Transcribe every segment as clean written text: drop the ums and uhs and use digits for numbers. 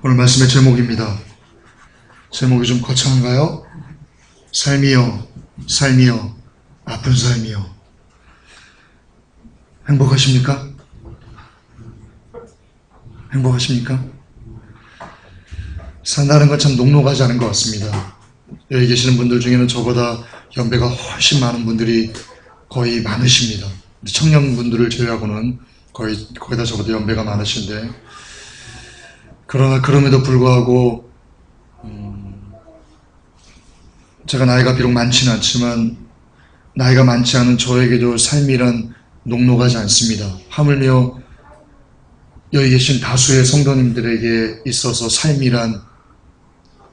오늘 말씀의 제목입니다. 제목이 좀 거창한가요? 삶이여, 삶이여, 아픈 삶이여. 행복하십니까? 행복하십니까? 산다는 건 참 녹록하지 않은 것 같습니다. 여기 계시는 분들 중에는 저보다 연배가 훨씬 많은 분들이 거의 많으십니다. 청년분들을 제외하고는 거의 다 저보다 연배가 많으신데, 그러나 그럼에도 불구하고 제가 나이가 비록 많지는 않지만 나이가 많지 않은 저에게도 삶이란 녹록하지 않습니다. 하물며 여기 계신 다수의 성도님들에게 있어서 삶이란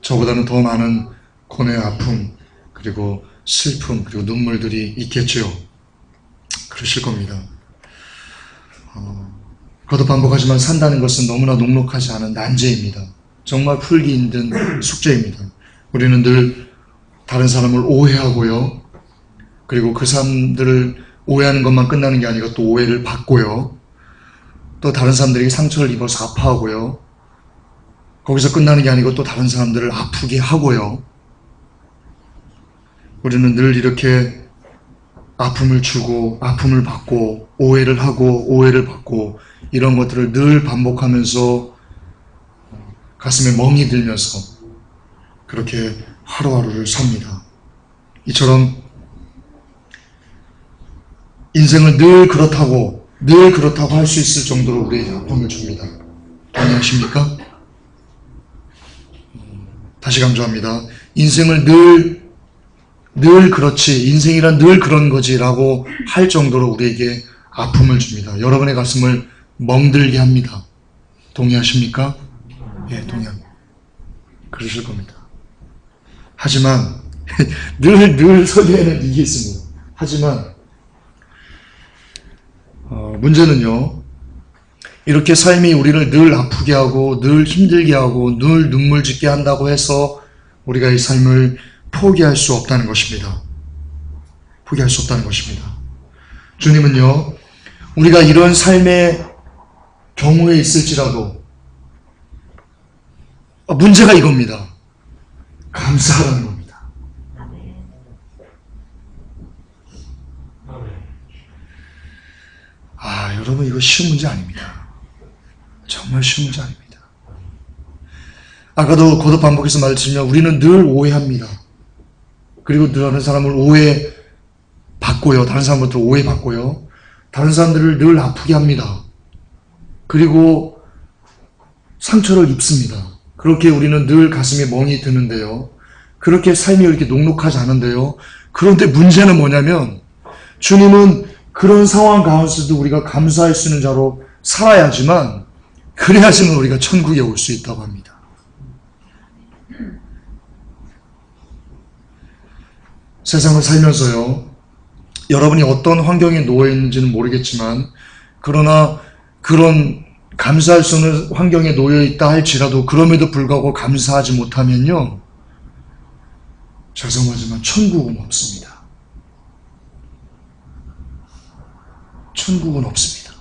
저보다는 더 많은 고뇌, 아픔, 그리고 슬픔, 그리고 눈물들이 있겠죠. 그러실 겁니다. 거듭 반복하지만 산다는 것은 너무나 녹록하지 않은 난제입니다. 정말 풀기 힘든 숙제입니다. 우리는 늘 다른 사람을 오해하고요. 그리고 그 사람들을 오해하는 것만 끝나는 게 아니라 또 오해를 받고요. 또 다른 사람들에게 상처를 입어서 아파하고요. 거기서 끝나는 게 아니고 또 다른 사람들을 아프게 하고요. 우리는 늘 이렇게 아픔을 주고 아픔을 받고 오해를 하고 오해를 받고 이런 것들을 늘 반복하면서 가슴에 멍이 들면서 그렇게 하루하루를 삽니다. 이처럼 인생을 늘 그렇다고 할 수 있을 정도로 우리에게 아픔을 줍니다. 동의하십니까? 다시 강조합니다. 인생을 늘 그렇지, 인생이란 늘 그런 거지 라고 할 정도로 우리에게 아픔을 줍니다. 여러분의 가슴을 멍들게 합니다. 동의하십니까? 예, 동의합니다. 그러실 겁니다. 하지만 늘 설계에는 이게 있습니다. 하지만 문제는요, 이렇게 삶이 우리를 늘 아프게 하고 늘 힘들게 하고 늘 눈물 짓게 한다고 해서 우리가 이 삶을 포기할 수 없다는 것입니다. 포기할 수 없다는 것입니다. 주님은요, 우리가 이런 삶의 경우에 있을지라도 문제가 이겁니다. 감사하라는 겁니다. 여러분, 이거 쉬운 문제 아닙니다. 정말 쉬운 문제 아닙니다. 아까도 거듭 반복해서 말씀드리면 우리는 늘 오해합니다. 그리고 다른 사람을 오해받고요. 다른 사람부터 오해받고요. 다른 사람들을 늘 아프게 합니다. 그리고 상처를 입습니다. 그렇게 우리는 늘 가슴에 멍이 드는데요. 그렇게 삶이 이렇게 녹록하지 않은데요. 그런데 문제는 뭐냐면 주님은 그런 상황 가운데서도 우리가 감사할 수 있는 자로 살아야지만, 그래야지만 우리가 천국에 올 수 있다고 합니다. 세상을 살면서요, 여러분이 어떤 환경에 놓여 있는지는 모르겠지만, 그러나 그런 감사할 수 없는 환경에 놓여 있다 할지라도 그럼에도 불구하고 감사하지 못하면요, 죄송하지만 천국은 없습니다. 천국은 없습니다.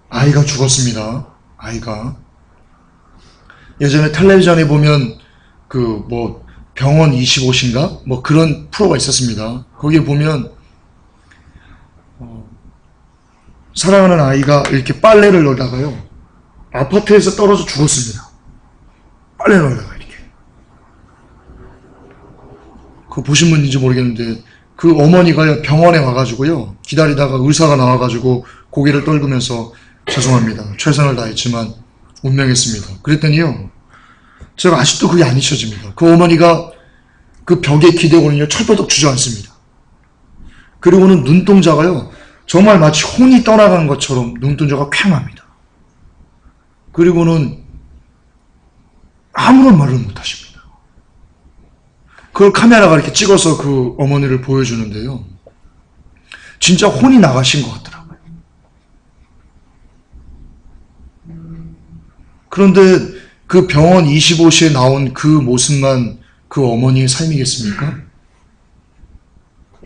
아이가 죽었습니다. 아이가. 예전에 텔레비전에 보면 병원 25시인가? 그런 프로가 있었습니다. 거기에 보면 사랑하는 아이가 이렇게 빨래를 널다가요, 아파트에서 떨어져 죽었습니다. 빨래 널다가 이렇게. 그거 보신 분인지 모르겠는데 그 어머니가 병원에 와가지고요, 기다리다가 의사가 나와가지고 고개를 떨구면서 죄송합니다. 최선을 다했지만 운명했습니다. 그랬더니요, 제가 아직도 그게 안 잊혀집니다. 그 어머니가 그 벽에 기대고는요, 철버덕 주저앉습니다. 그리고는 눈동자가요, 정말 마치 혼이 떠나간 것처럼 눈동자가 퀭합니다. 그리고는 아무런 말을 못 하십니다. 그걸 카메라가 이렇게 찍어서 그 어머니를 보여주는데요, 진짜 혼이 나가신 것 같더라고요. 그런데 그 병원 25시에 나온 그 모습만 그 어머니의 삶이겠습니까?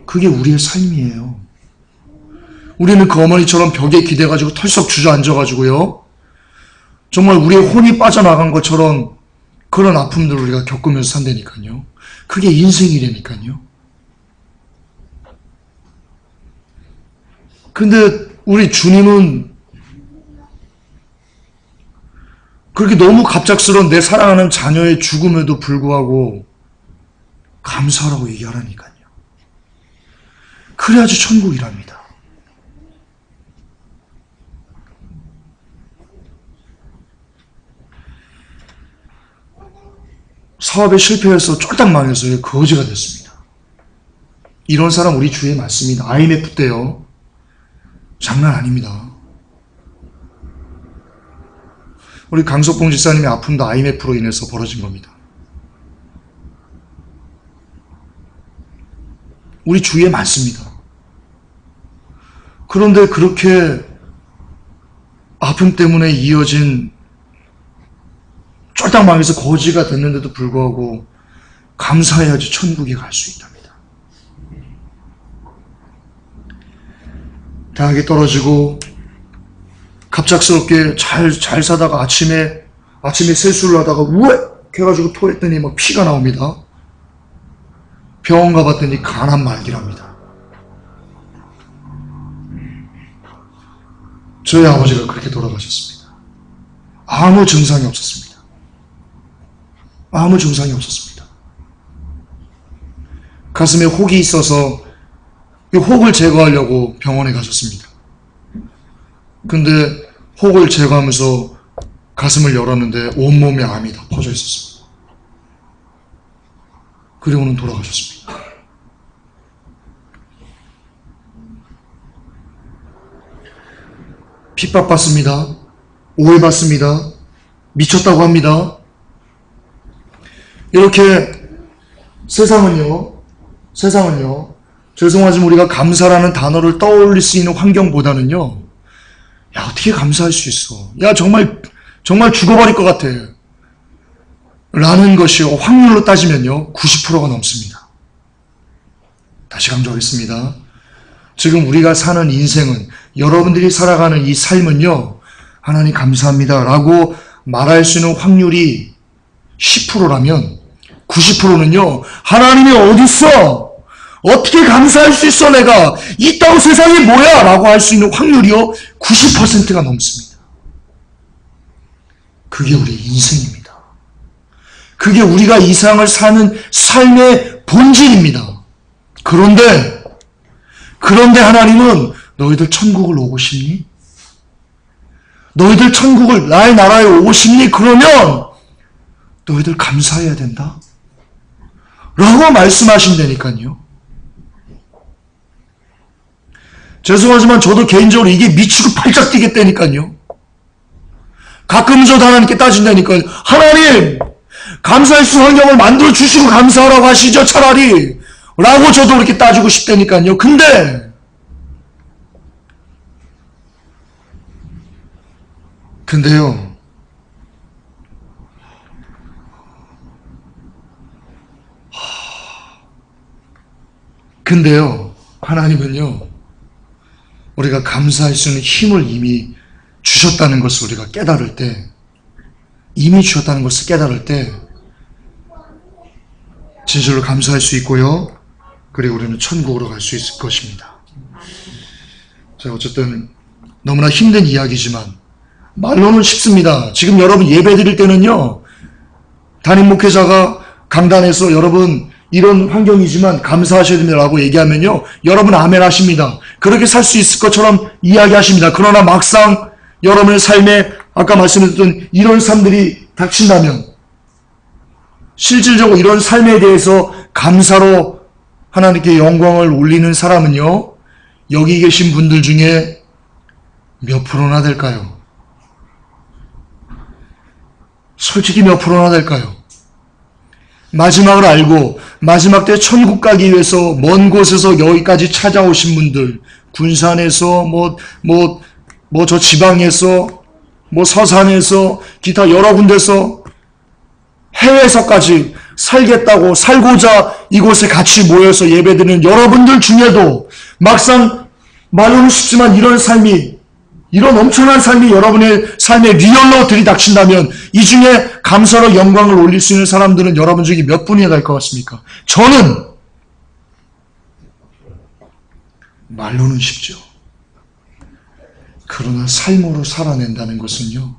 그게 우리의 삶이에요. 우리는 그 어머니처럼 벽에 기대가지고 털썩 주저앉아가지고요. 정말 우리의 혼이 빠져나간 것처럼 그런 아픔들을 우리가 겪으면서 산다니까요. 그게 인생이라니까요. 근데 우리 주님은 그렇게 너무 갑작스러운 내 사랑하는 자녀의 죽음에도 불구하고 감사하라고 얘기하라니까요. 그래야지 천국이랍니다. 사업에 실패해서 쫄딱 망해서 거지가 됐습니다. 이런 사람 우리 주위에 많습니다. IMF 때요. 장난 아닙니다. 우리 강석봉 지사님의 아픔도 IMF로 인해서 벌어진 겁니다. 우리 주위에 많습니다. 그런데 그렇게 아픔 때문에 이어진 쫄딱 망해서 거지가 됐는데도 불구하고 감사해야지 천국에 갈 수 있답니다. 대학에 떨어지고 갑작스럽게 잘 사다가 아침에 세수를 하다가 우엑 해가지고 토했더니 막 피가 나옵니다. 병원 가봤더니 간암 말기랍니다. 저희 아버지가 그렇게 돌아가셨습니다. 아무 증상이 없었습니다. 아무 증상이 없었습니다. 가슴에 혹이 있어서 이 혹을 제거하려고 병원에 가셨습니다. 근데 혹을 제거하면서 가슴을 열었는데 온몸에 암이 다 퍼져 있었습니다. 그리고는 돌아가셨습니다. 핍박받습니다. 오해받습니다. 미쳤다고 합니다. 이렇게 세상은요, 죄송하지만 우리가 감사라는 단어를 떠올릴 수 있는 환경보다는요, 야, 어떻게 감사할 수 있어? 야, 정말 죽어버릴 것 같아. 라는 것이 확률로 따지면요, 90%가 넘습니다. 다시 강조하겠습니다. 지금 우리가 사는 인생은, 여러분들이 살아가는 이 삶은요, 하나님 감사합니다 라고 말할 수 있는 확률이 10%라면 90%는요, 하나님이 어딨어? 어떻게 감사할 수 있어 내가? 이 땅 세상이 뭐야? 라고 할 수 있는 확률이요 90%가 넘습니다. 그게 우리 인생입니다. 그게 우리가 이 세상을 사는 삶의 본질입니다. 그런데 하나님은 너희들 천국을 오고 싶니? 너희들 천국을 나의 나라에 오고 싶니? 그러면 너희들 감사해야 된다. 라고 말씀하신다니까요. 죄송하지만 저도 개인적으로 이게 미치고 팔짝 뛰겠다니까요. 가끔 저도 하나님께 따진다니까요. 하나님, 감사할 수 있는 환경을 만들어 주시고 감사하라고 하시죠, 차라리. 라고 저도 그렇게 따지고 싶다니까요. 근데요. 하나님은요, 우리가 감사할 수 있는 힘을 이미 주셨다는 것을 우리가 깨달을 때, 진실로 감사할 수 있고요. 그리고 우리는 천국으로 갈 수 있을 것입니다. 자, 어쨌든 너무나 힘든 이야기지만 말로는 쉽습니다. 지금 여러분 예배 드릴 때는요, 담임 목회자가 강단에서 여러분 이런 환경이지만 감사하셔야 됩니다라고 얘기하면요, 여러분 아멘 하십니다. 그렇게 살 수 있을 것처럼 이야기하십니다. 그러나 막상 여러분의 삶에 아까 말씀드렸던 이런 삶들이 닥친다면, 실질적으로 이런 삶에 대해서 감사로 하나님께 영광을 올리는 사람은요, 여기 계신 분들 중에 몇 프로나 될까요? 솔직히 몇 프로나 될까요? 마지막을 알고 마지막 때 천국 가기 위해서 먼 곳에서 여기까지 찾아오신 분들, 군산에서 저 지방에서 서산에서 기타 여러 군데서 해외에서까지 살고자 이곳에 같이 모여서 예배드리는 여러분들 중에도 막상 말로는 쉽지만 이런 엄청난 삶이 여러분의 삶에 리얼로 들이닥친다면 이 중에 감사로 영광을 올릴 수 있는 사람들은 여러분 중에 몇 분이나 될 것 같습니까? 저는 말로는 쉽죠. 그러나 삶으로 살아낸다는 것은요,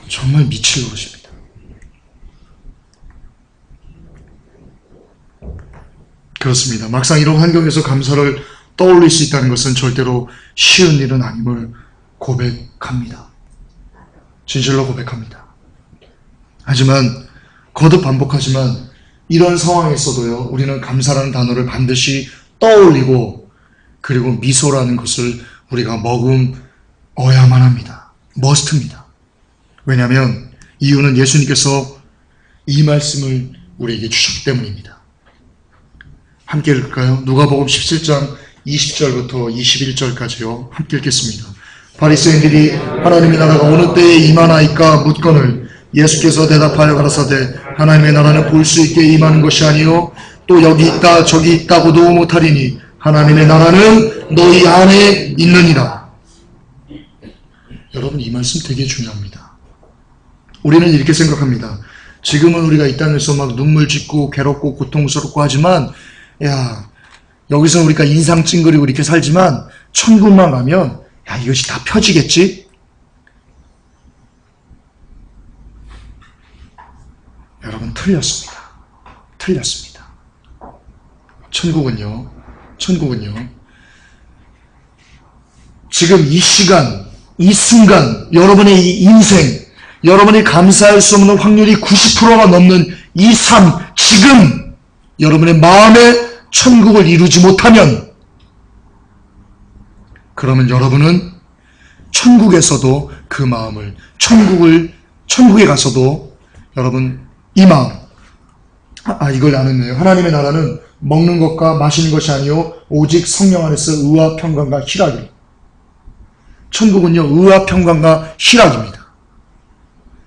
정말 미칠 노릇입니다. 그렇습니다. 막상 이런 환경에서 감사를 떠올릴 수 있다는 것은 절대로 쉬운 일은 아님을 고백합니다. 진실로 고백합니다. 하지만 거듭 반복하지만 이런 상황에서도요, 우리는 감사라는 단어를 반드시 떠올리고 그리고 미소라는 것을 우리가 머금어야만 합니다. 머스트입니다. 왜냐하면 이유는 예수님께서 이 말씀을 우리에게 주셨기 때문입니다. 함께 읽을까요? 누가복음 17장 20절부터 21절까지요. 함께 읽겠습니다. 바리새인들이 하나님의 나라가 어느 때에 임하나이까 묻거늘 예수께서 대답하여 가라사대 하나님의 나라는 볼 수 있게 임하는 것이 아니요 또 여기 있다 저기 있다고도 못하리니 하나님의 나라는 너희 안에 있느니라. 여러분, 이 말씀 되게 중요합니다. 우리는 이렇게 생각합니다. 지금은 우리가 이 땅에서 막 눈물 짓고 괴롭고 고통스럽고 하지만 여기서 우리가 인상 찡그리고 이렇게 살지만 천국만 가면 이것이 다 펴지겠지? 여러분, 틀렸습니다. 천국은요 지금 이 시간 이 순간 여러분의 이 인생 여러분이 감사할 수 없는 확률이 90%가 넘는 이 삶 지금 여러분의 마음에 천국을 이루지 못하면 그러면 여러분은 천국에서도 그 마음을 천국에 가서도 여러분 이 마음 이걸 나누네요. 하나님의 나라는 먹는 것과 마시는 것이 아니요 오직 성령 안에서 의와 평강과 희락이라. 천국은요 의와 평강과 희락입니다.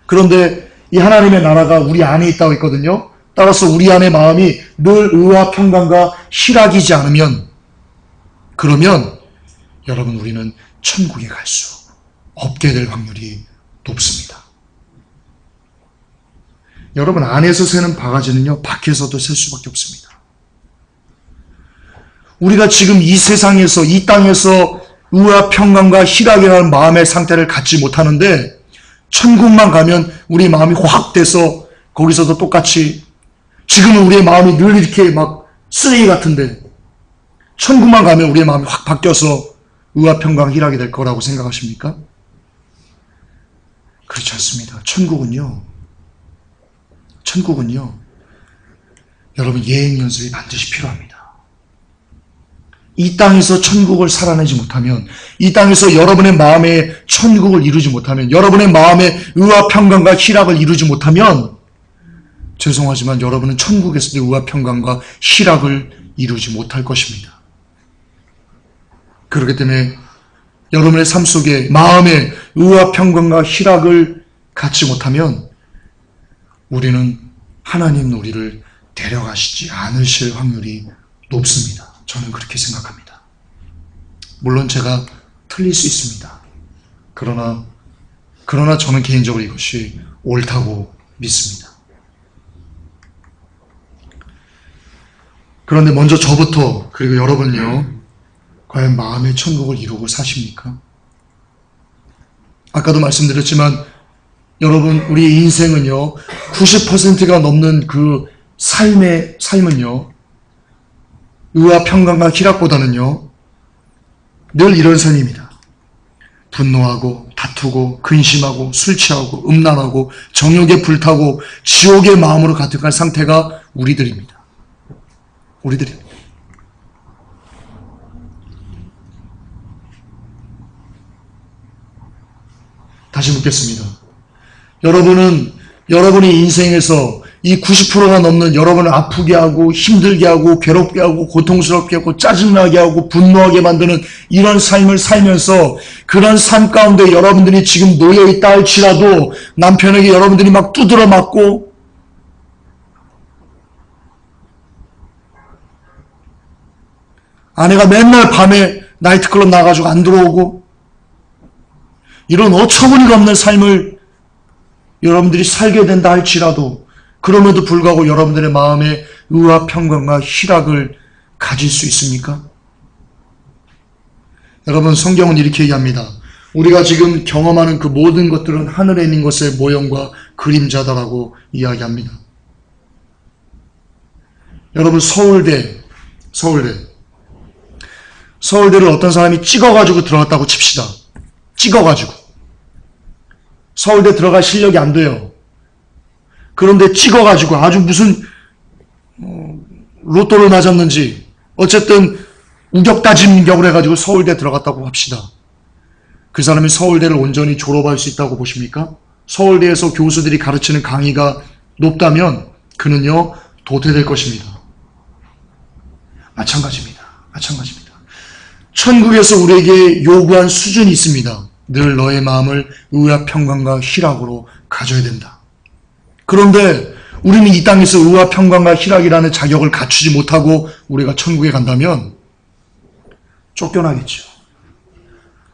그런데 이 하나님의 나라가 우리 안에 있다고 했거든요. 따라서 우리 안의 마음이 늘 의와 평강과 희락이지 않으면 그러면 여러분 우리는 천국에 갈 수 없게 될 확률이 높습니다. 여러분 안에서 새는 바가지는요 밖에서도 셀 수밖에 없습니다. 우리가 지금 이 세상에서 이 땅에서 의와 평강과 희락이라는 마음의 상태를 갖지 못하는데 천국만 가면 우리 마음이 확 돼서 거기서도 똑같이 지금은 우리의 마음이 늘 이렇게 막 쓰레기 같은데 천국만 가면 우리의 마음이 확 바뀌어서 의와 평강 희락이 될 거라고 생각하십니까? 그렇지 않습니다. 천국은요 여러분 예행 연습이 반드시 필요합니다. 이 땅에서 천국을 살아내지 못하면 이 땅에서 여러분의 마음에 천국을 이루지 못하면 여러분의 마음에 의와 평강과 희락을 이루지 못하면 죄송하지만 여러분은 천국에서도 의와 평강과 희락을 이루지 못할 것입니다. 그렇기 때문에 여러분의 삶 속에 마음에 의와 평강과 희락을 갖지 못하면 우리는 하나님 우리를 데려가시지 않으실 확률이 높습니다. 저는 그렇게 생각합니다. 물론 제가 틀릴 수 있습니다. 그러나 저는 개인적으로 이것이 옳다고 믿습니다. 그런데 먼저 저부터 그리고 여러분요 과연 마음의 천국을 이루고 사십니까? 아까도 말씀드렸지만 여러분 우리 인생은요 90%가 넘는 그 삶은요 의와 평강과 희락보다는요 늘 이런 삶입니다. 분노하고 다투고 근심하고 술 취하고 음란하고 정욕에 불타고 지옥의 마음으로 가득한 상태가 우리들입니다. 다시 묻겠습니다. 여러분은 여러분의 인생에서 이 90%가 넘는 여러분을 아프게 하고 힘들게 하고 괴롭게 하고 고통스럽게 하고 짜증나게 하고 분노하게 만드는 이런 삶을 살면서 그런 삶 가운데 여러분들이 지금 놓여있다 할지라도 남편에게 여러분들이 막 두드러 맞고 아내가 맨날 밤에 나이트클럽 나가지고 안 들어오고, 이런 어처구니가 없는 삶을 여러분들이 살게 된다 할지라도 그럼에도 불구하고 여러분들의 마음에 의와 평강과 희락을 가질 수 있습니까? 여러분, 성경은 이렇게 얘기합니다. 우리가 지금 경험하는 그 모든 것들은 하늘에 있는 것의 모형과 그림자다라고 이야기합니다. 여러분, 서울대를 어떤 사람이 찍어가지고 들어갔다고 칩시다. 찍어가지고. 서울대 들어갈 실력이 안 돼요. 그런데 찍어가지고 아주 무슨 로또를 맞았는지 어쨌든 우격다짐격을 해가지고 서울대 들어갔다고 합시다. 그 사람이 서울대를 온전히 졸업할 수 있다고 보십니까? 서울대에서 교수들이 가르치는 강의가 높다면 그는요 도태될 것입니다. 마찬가지입니다. 천국에서 우리에게 요구한 수준이 있습니다. 늘 너의 마음을 의와 평강과 희락으로 가져야 된다. 그런데 우리는 이 땅에서 의와 평강과 희락이라는 자격을 갖추지 못하고 우리가 천국에 간다면 쫓겨나겠죠.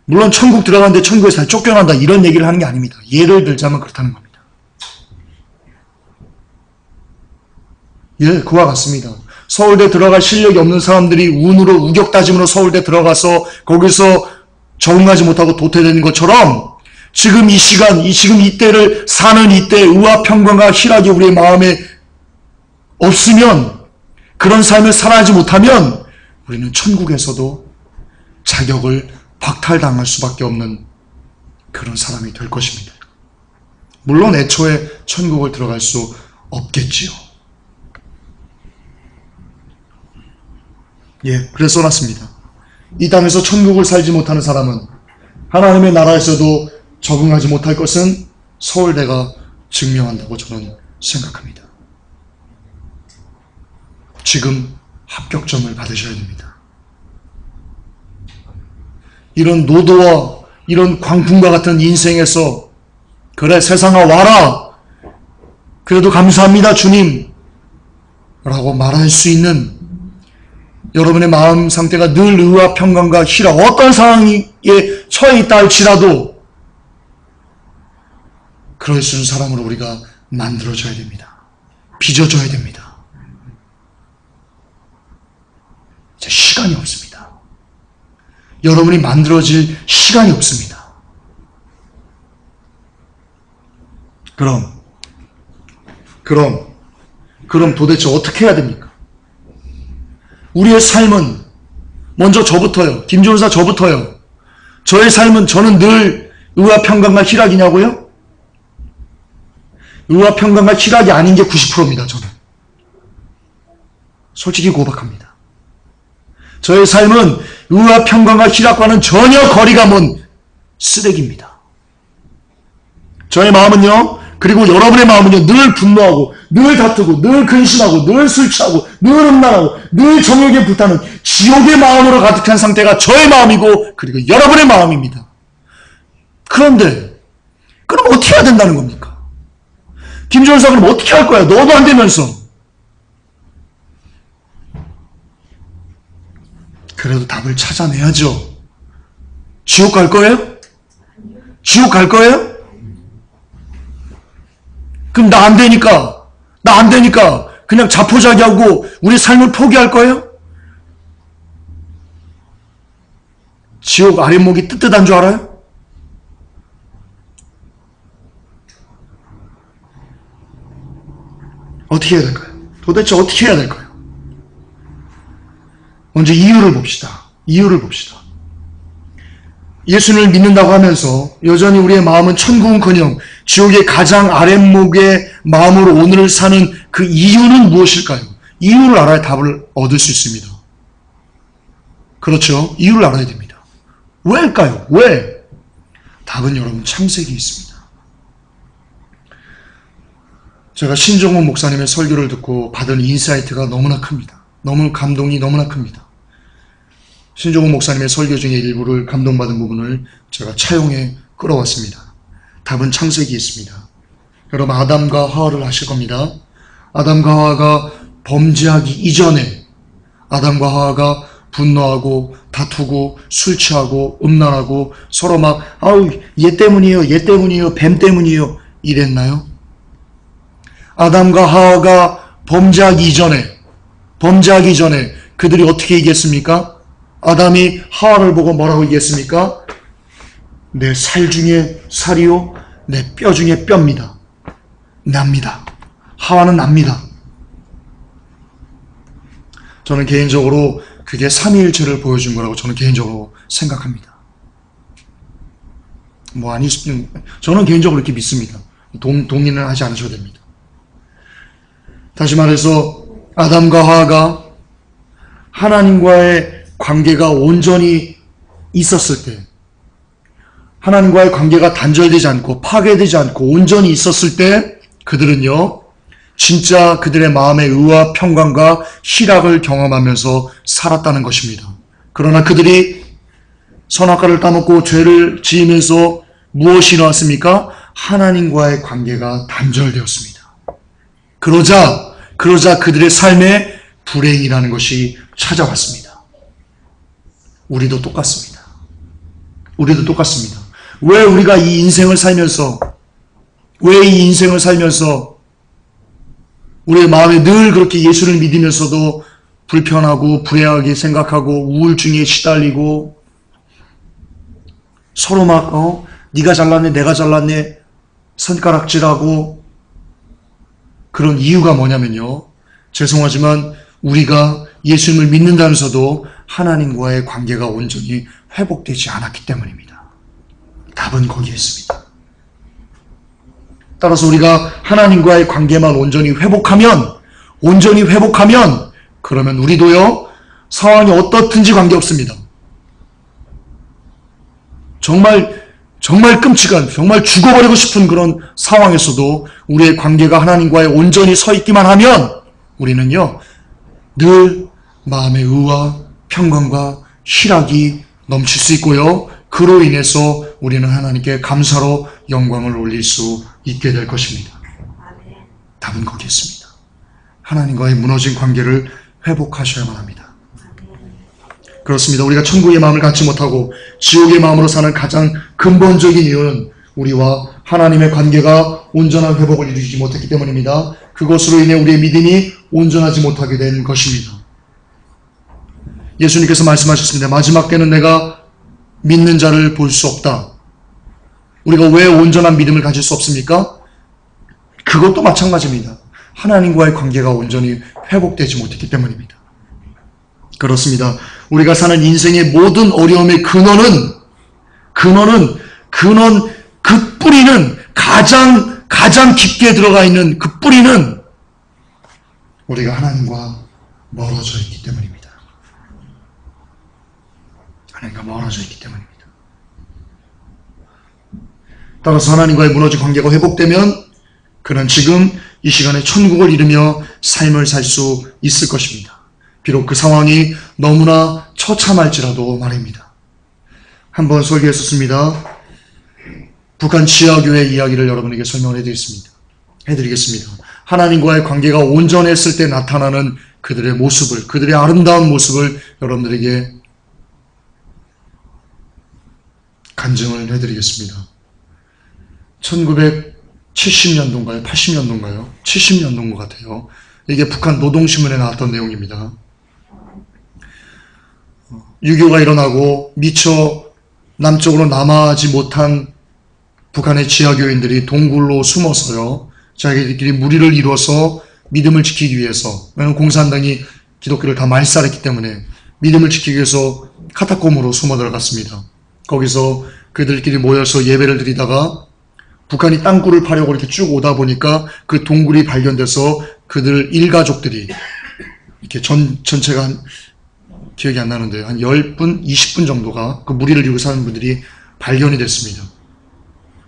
물론 천국 들어가는데 천국에서 다 쫓겨난다 이런 얘기를 하는 게 아닙니다. 예를 들자면 그렇다는 겁니다. 예, 그와 같습니다. 서울대 들어갈 실력이 없는 사람들이 운으로 우격다짐으로 서울대 들어가서 거기서 적응하지 못하고 도태되는 것처럼 지금 이 시간, 지금 이때를 사는 이때 의와 평강과 희락이 우리의 마음에 없으면, 그런 삶을 살아가지 못하면 우리는 천국에서도 자격을 박탈당할 수밖에 없는 그런 사람이 될 것입니다. 물론 애초에 천국을 들어갈 수 없겠지요. 예, 그래서 써놨습니다. 이 땅에서 천국을 살지 못하는 사람은 하나님의 나라에서도 적응하지 못할 것은 서울대가 증명한다고 저는 생각합니다. 지금 합격점을 받으셔야 됩니다. 이런 노도와 이런 광풍과 같은 인생에서 그래 세상아 와라 그래도 감사합니다 주님 라고 말할 수 있는 여러분의 마음 상태가 늘 의와 평강과 희락, 어떤 상황에 처해 있다 할지라도 그럴 수 있는 사람으로 우리가 만들어줘야 됩니다. 빚어줘야 됩니다. 이제 시간이 없습니다. 여러분이 만들어질 시간이 없습니다. 그럼 도대체 어떻게 해야 됩니까? 우리의 삶은 먼저 저부터요. 김종사 저부터요. 저의 삶은 저는 늘 의와 평강과 희락이냐고요? 의와 평강과 희락이 아닌 게 90%입니다. 저는. 솔직히 고백합니다. 저의 삶은 의와 평강과 희락과는 전혀 거리가 먼 쓰레기입니다. 저의 마음은요. 그리고 여러분의 마음은요. 늘 분노하고 늘 다투고 늘 근심하고 늘 술 취하고 늘 음란하고 늘 정욕에 불타는 지옥의 마음으로 가득한 상태가 저의 마음이고 그리고 여러분의 마음입니다. 그런데 그럼 어떻게 해야 된다는 겁니까? 김종사 그럼 어떻게 할 거야? 너도 안 되면서. 그래도 답을 찾아내야죠. 지옥 갈 거예요? 지옥 갈 거예요? 그럼 나 안 되니까 그냥 자포자기하고 우리 삶을 포기할 거예요? 지옥 아랫목이 뜨뜻한 줄 알아요? 어떻게 해야 될까요? 도대체 어떻게 해야 될까요? 먼저 이유를 봅시다. 예수님을 믿는다고 하면서 여전히 우리의 마음은 천국은커녕 지옥의 가장 아랫목의 마음으로 오늘을 사는 그 이유는 무엇일까요? 이유를 알아야 답을 얻을 수 있습니다. 그렇죠? 이유를 알아야 됩니다. 왜일까요? 왜? 답은 여러분 창세기에 있습니다. 제가 신종훈 목사님의 설교를 듣고 받은 인사이트가 너무나 큽니다. 감동이 너무나 큽니다. 신종훈 목사님의 설교 중에 일부를 감동받은 부분을 제가 차용해 끌어왔습니다. 답은 창세기에 있습니다. 여러분 아담과 하와를 아실 겁니다. 아담과 하와가 범죄하기 이전에 아담과 하와가 분노하고 다투고 술 취하고 음란하고 서로 막 아우 얘 때문이에요, 얘 때문이에요, 뱀 때문이에요 이랬나요? 아담과 하와가 범죄하기 전에 그들이 어떻게 얘기했습니까? 아담이 하와를 보고 뭐라고 얘기했습니까? 내 살 중에 살이요, 내 뼈 중에 뼈입니다. 납니다. 하와는 납니다. 저는 개인적으로 그게 삼위일체를 보여준 거라고 저는 개인적으로 생각합니다. 저는 개인적으로 이렇게 믿습니다. 동의는 하지 않으셔도 됩니다. 다시 말해서 아담과 하와가 하나님과의 관계가 온전히 있었을 때, 하나님과의 관계가 단절되지 않고 파괴되지 않고 온전히 있었을 때 그들은요, 진짜 그들의 마음의 의와 평강과 희락을 경험하면서 살았다는 것입니다. 그러나 그들이 선악과를 따먹고 죄를 지으면서 무엇이 일어났습니까? 하나님과의 관계가 단절되었습니다. 그러자 그들의 삶에 불행이라는 것이 찾아왔습니다. 우리도 똑같습니다. 왜 우리가 이 인생을 살면서 우리의 마음에 늘 그렇게 예수를 믿으면서도 불편하고 불행하게 생각하고 우울증에 시달리고 서로 막 네가 잘났네 내가 잘났네 손가락질하고 그런 이유가 뭐냐면요. 죄송하지만 우리가 예수님을 믿는다면서도 하나님과의 관계가 온전히 회복되지 않았기 때문입니다. 답은 거기에 있습니다. 따라서 우리가 하나님과의 관계만 온전히 회복하면 그러면 우리도요, 상황이 어떻든지 관계없습니다. 정말 끔찍한, 정말 죽어버리고 싶은 그런 상황에서도 우리의 관계가 하나님과의 온전히 서 있기만 하면 우리는요, 늘 마음의 의와 평강과 희락이 넘칠 수 있고요, 그로 인해서 우리는 하나님께 감사로 영광을 올릴 수 있게 될 것입니다. 답은 거기에 있습니다. 하나님과의 무너진 관계를 회복하셔야만 합니다. 그렇습니다. 우리가 천국의 마음을 갖지 못하고 지옥의 마음으로 사는 가장 근본적인 이유는 우리와 하나님의 관계가 온전한 회복을 이루지 못했기 때문입니다. 그것으로 인해 우리의 믿음이 온전하지 못하게 된 것입니다. 예수님께서 말씀하셨습니다. 마지막 때는 내가 믿는 자를 볼 수 없다. 우리가 왜 온전한 믿음을 가질 수 없습니까? 그것도 마찬가지입니다. 하나님과의 관계가 온전히 회복되지 못했기 때문입니다. 그렇습니다. 우리가 사는 인생의 모든 어려움의 그 뿌리는 가장 깊게 들어가 있는 그 뿌리는 우리가 하나님과 멀어져 있기 때문입니다. 하나님과 멀어져 있기 때문입니다. 따라서 하나님과의 무너진 관계가 회복되면 그는 지금 이 시간에 천국을 이루며 삶을 살 수 있을 것입니다. 비록 그 상황이 너무나 처참할지라도 말입니다. 한번 설교했었습니다. 북한 지하교회 이야기를 여러분에게 설명을 해드리겠습니다. 하나님과의 관계가 온전했을 때 나타나는 그들의 모습을, 그들의 아름다운 모습을 여러분들에게 간증을 해드리겠습니다. 1970년도인가요? 80년도인가요? 70년도인 것 같아요. 이게 북한 노동신문에 나왔던 내용입니다. 6.25가 일어나고 미처 남쪽으로 남하하지 못한 북한의 지하교인들이 동굴로 숨어서요, 자기들끼리 무리를 이루어서 믿음을 지키기 위해서, 왜냐하면 공산당이 기독교를 다 말살했기 때문에 믿음을 지키기 위해서 카타콤으로 숨어 들어갔습니다. 거기서 그들끼리 모여서 예배를 드리다가 북한이 땅굴을 파려고 이렇게 쭉 오다 보니까 그 동굴이 발견돼서 그들 일가족들이 이렇게 전체가 기억이 안 나는데 한 10분, 20분 정도가 그 무리를 이루고 사는 분들이 발견이 됐습니다.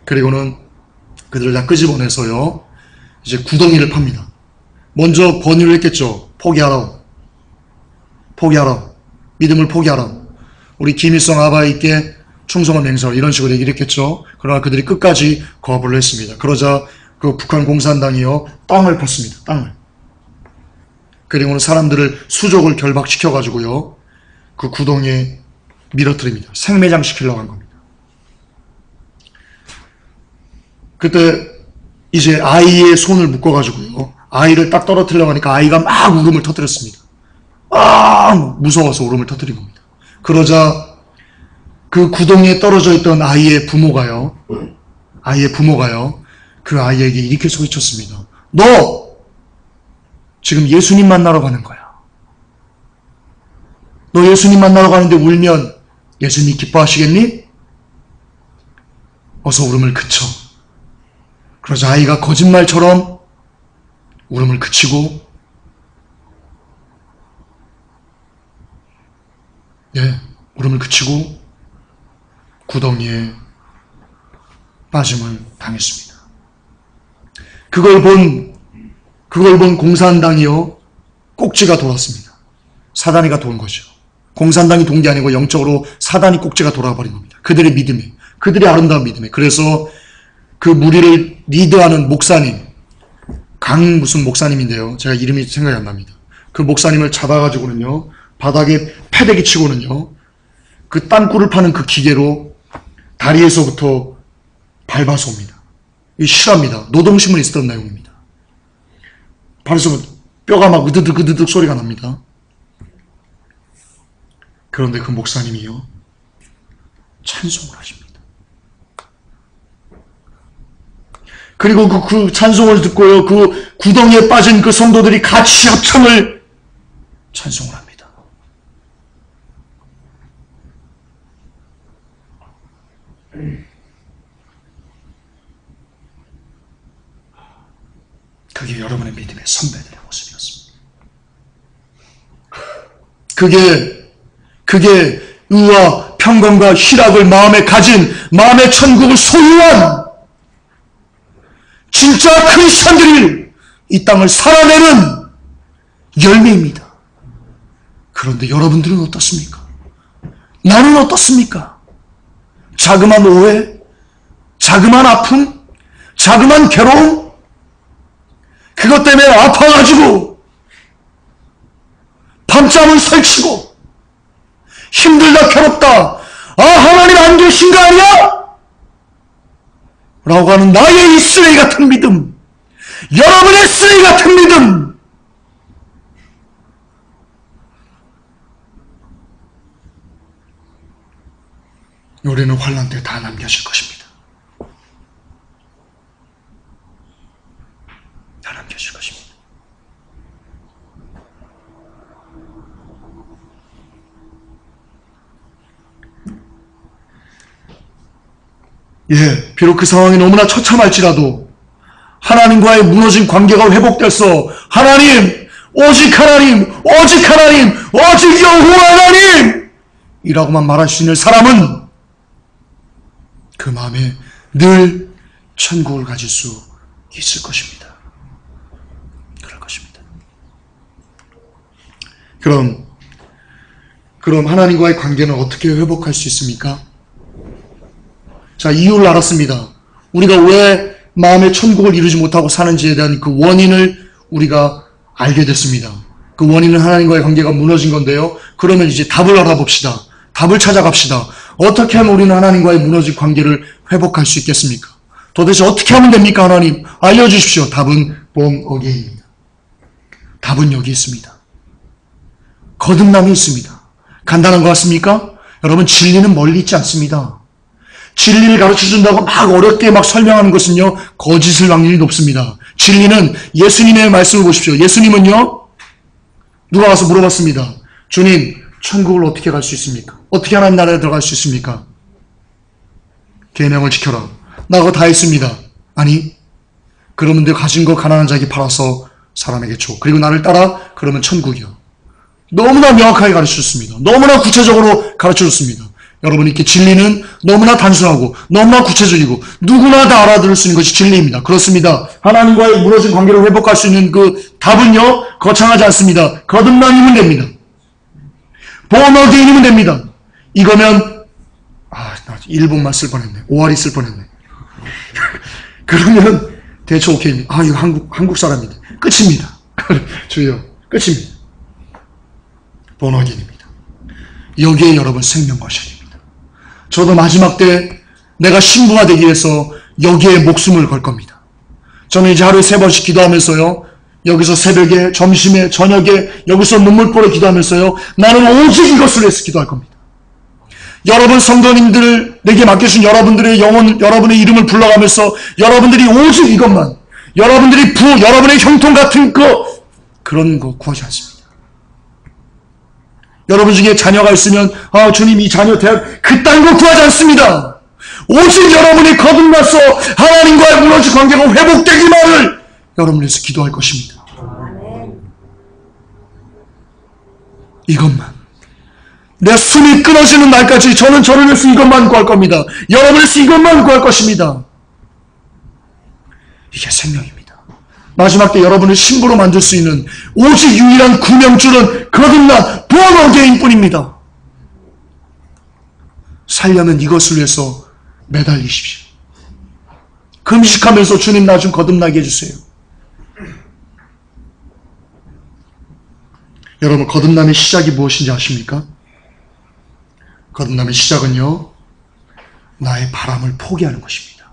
그리고는 그들을 다 끄집어내서요, 이제 구덩이를 팝니다. 먼저 권유를 했겠죠. 포기하라. 믿음을 포기하라. 우리 김일성 아바이께 충성을 맹세하라. 이런 식으로 얘기를 했겠죠. 그러나 그들이 끝까지 거부를 했습니다. 그러자 그 북한 공산당이요, 땅을 팠습니다. 땅을. 그리고는 사람들을 수족을 결박시켜가지고요, 그 구덩이에 밀어뜨립니다. 생매장시키려고 한 겁니다. 그때 이제 아이의 손을 묶어가지고요. 아이를 딱 떨어뜨리려고 하니까 아이가 막 울음을 터뜨렸습니다. 무서워서 울음을 터뜨린 겁니다. 그러자 그 구덩이에 떨어져 있던 아이의 부모가요. 그 아이에게 이렇게 소리쳤습니다. 너 지금 예수님 만나러 가는 거야. 너 예수님 만나러 가는데 울면 예수님이 기뻐하시겠니? 어서 울음을 그쳐. 그러자 아이가 거짓말처럼 울음을 그치고 울음을 그치고 구덩이에 빠짐을 당했습니다. 그걸 본 공산당이요, 꼭지가 돌았습니다. 사단이가 도는 거죠. 공산당이 돈 게 아니고 영적으로 사단이 꼭지가 돌아버린 겁니다. 그들의 믿음에, 그들의 아름다운 믿음에. 그래서 그 무리를 리드하는 목사님, 무슨 목사님인데요. 제가 이름이 생각이 안 납니다. 그 목사님을 잡아가지고는요, 바닥에 패대기 치고는요, 그 땅굴을 파는 그 기계로 다리에서부터 밟아서 옵니다. 이게 실화입니다. 노동신문에 있었던 내용입니다. 발에서 뼈가 막 으드득 소리가 납니다. 그런데 그 목사님이요, 찬송을 하십니다. 그리고 그 찬송을 듣고요, 그 구덩이에 빠진 그 성도들이 같이 합창을 찬송을 합니다. 그게 여러분의 믿음의 선배들의 모습이었습니다. 그게 의와 평강과 희락을 마음에 가진, 마음의 천국을 소유한 진짜 크리스천들이 이 땅을 살아내는 열매입니다. 그런데 여러분들은 어떻습니까? 나는 어떻습니까? 자그만 오해, 자그만 아픔, 자그만 괴로움, 그것 때문에 아파가지고 밤잠을 설치고 힘들다 괴롭다, 하나님 안 계신 거 아니야? 라고 하는 나의 이 쓰레기 같은 믿음, 여러분의 쓰레기 같은 믿음, 우리는 환난 때 다 남겨질 것입니다. 다 남겨질 것입니다. 비록 그 상황이 너무나 처참할지라도 하나님과의 무너진 관계가 회복돼서 오직 하나님, 오직 여호와 하나님! 이라고만 말할 수 있는 사람은 그 마음에 늘 천국을 가질 수 있을 것입니다. 그럴 것입니다. 그럼 하나님과의 관계는 어떻게 회복할 수 있습니까? 자, 이유를 알았습니다. 우리가 왜 마음의 천국을 이루지 못하고 사는지에 대한 그 원인을 우리가 알게 됐습니다. 그 원인은 하나님과의 관계가 무너진 건데요. 그러면 이제 답을 알아봅시다. 답을 찾아갑시다. 어떻게 하면 우리는 하나님과의 무너진 관계를 회복할 수 있겠습니까? 도대체 어떻게 하면 됩니까, 하나님? 알려주십시오. 답은 born again입니다. 답은 여기 있습니다. 거듭남이 있습니다. 간단한 것 같습니까? 여러분, 진리는 멀리 있지 않습니다. 진리를 가르쳐준다고 막 어렵게 막 설명하는 것은요, 거짓일 확률이 높습니다. 진리는 예수님의 말씀을 보십시오. 예수님은요, 누가 와서 물어봤습니다. 주님, 천국을 어떻게 갈 수 있습니까? 어떻게 하나님 나라에 들어갈 수 있습니까? 계명을 지켜라. 나 그거 다 했습니다. 아니, 그러면 내 가진 거 가난한 자에게 팔아서 사람에게 줘. 그리고 나를 따라. 그러면 천국이야. 너무나 명확하게 가르쳐줬습니다. 너무나 구체적으로 가르쳐줬습니다. 여러분, 이렇게 진리는 너무나 단순하고 너무나 구체적이고 누구나 다 알아들을 수 있는 것이 진리입니다. 그렇습니다. 하나님과의 무너진 관계를 회복할 수 있는 그 답은요, 거창하지 않습니다. 거듭남이면 됩니다. born again이면 됩니다. 이거면 나 1분만 쓸 뻔했네. 5알이 쓸 뻔했네. 그러면 대충 오케이입니다. 이거 한국 사람인데 끝입니다. 주여, 끝입니다. born again입니다. 여기에 여러분 생명 거셔야 됩니다. 저도 마지막 때 내가 신부가 되기 위해서 여기에 목숨을 걸 겁니다. 저는 이제 하루에 3번씩 기도하면서요, 여기서 새벽에, 점심에, 저녁에, 여기서 눈물보러 기도하면서요, 나는 오직 이것을 위해서 기도할 겁니다. 여러분 성도님들, 내게 맡겨준 여러분들의 영혼, 여러분의 이름을 불러가면서 여러분들이 오직 이것만, 여러분들이 여러분의 형통 같은 그런 거 구하지 않습니다. 여러분 중에 자녀가 있으면, 주님 이 자녀 대학, 그딴 거 구하지 않습니다. 오직 여러분이 거듭나서 하나님과의 무너진 관계가 회복되기만을 여러분을 위해서 기도할 것입니다. 이것만. 내 숨이 끊어지는 날까지 저는 저를 위해서 이것만 구할 겁니다. 여러분을 위해서 이것만 구할 것입니다. 이게 생명입니다. 마지막 때 여러분을 신부로 만들 수 있는 오직 유일한 구명줄은 거듭난 born again 뿐입니다. 살려면 이것을 위해서 매달리십시오. 금식하면서 주님 나 좀 거듭나게 해주세요. 여러분, 거듭남의 시작이 무엇인지 아십니까? 거듭남의 시작은요, 나의 바람을 포기하는 것입니다.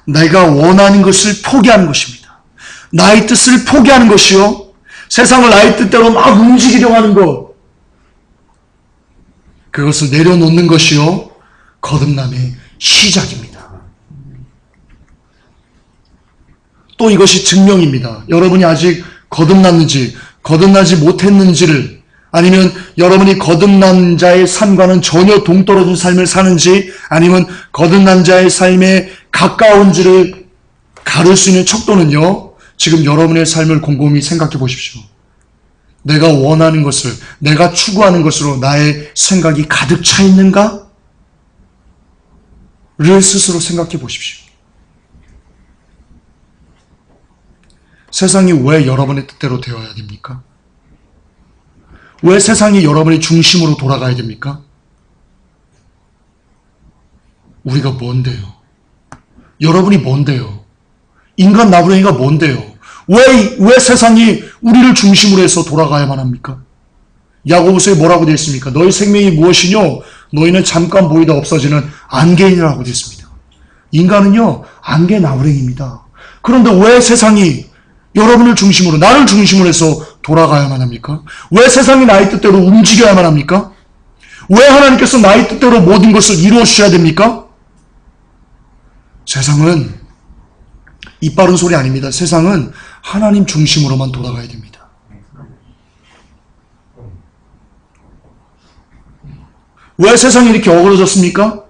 내가 원하는 것을 포기하는 것입니다. 나의 뜻을 포기하는 것이요, 세상을 나의 뜻대로 막 움직이려고 하는 것, 그것을 내려놓는 것이요, 거듭남의 시작입니다. 또 이것이 증명입니다. 여러분이 아직 거듭났는지 거듭나지 못했는지를, 아니면 여러분이 거듭난 자의 삶과는 전혀 동떨어진 삶을 사는지, 아니면 거듭난 자의 삶에 가까운지를 가를 수 있는 척도는요, 지금 여러분의 삶을 곰곰이 생각해 보십시오. 내가 원하는 것을, 내가 추구하는 것으로 나의 생각이 가득 차 있는가? 를 스스로 생각해 보십시오. 세상이 왜 여러분의 뜻대로 되어야 됩니까? 왜 세상이 여러분의 중심으로 돌아가야 됩니까? 우리가 뭔데요? 여러분이 뭔데요? 인간 나부랭이가 뭔데요? 왜 세상이 우리를 중심으로 해서 돌아가야만 합니까? 야고보서에 뭐라고 되어 있습니까? 너희 생명이 무엇이뇨? 너희는 잠깐 보이다 없어지는 안개인이라고 되어 있습니다. 인간은요, 안개 나부랭이입니다. 그런데 왜 세상이 여러분을 중심으로, 나를 중심으로 해서 돌아가야만 합니까? 왜 세상이 나의 뜻대로 움직여야만 합니까? 왜 하나님께서 나의 뜻대로 모든 것을 이루어 주셔야 됩니까? 세상은 입 바른 소리 아닙니다. 세상은 하나님 중심으로만 돌아가야 됩니다. 왜 세상이 이렇게 어그러졌습니까?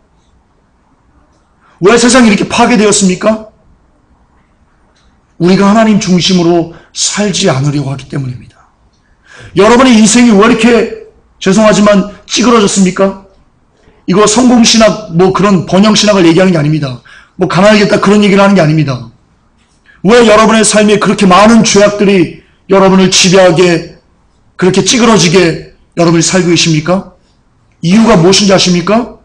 왜 세상이 이렇게 파괴되었습니까? 우리가 하나님 중심으로 살지 않으려고 하기 때문입니다. 여러분의 인생이 왜 이렇게, 죄송하지만 찌그러졌습니까? 이거 성공신학, 그런 번영신학을 얘기하는 게 아닙니다. 가난하겠다 그런 얘기를 하는 게 아닙니다. 왜 여러분의 삶에 그렇게 많은 죄악들이 여러분을 지배하게, 그렇게 찌그러지게 여러분이 살고 계십니까? 이유가 무엇인지 아십니까?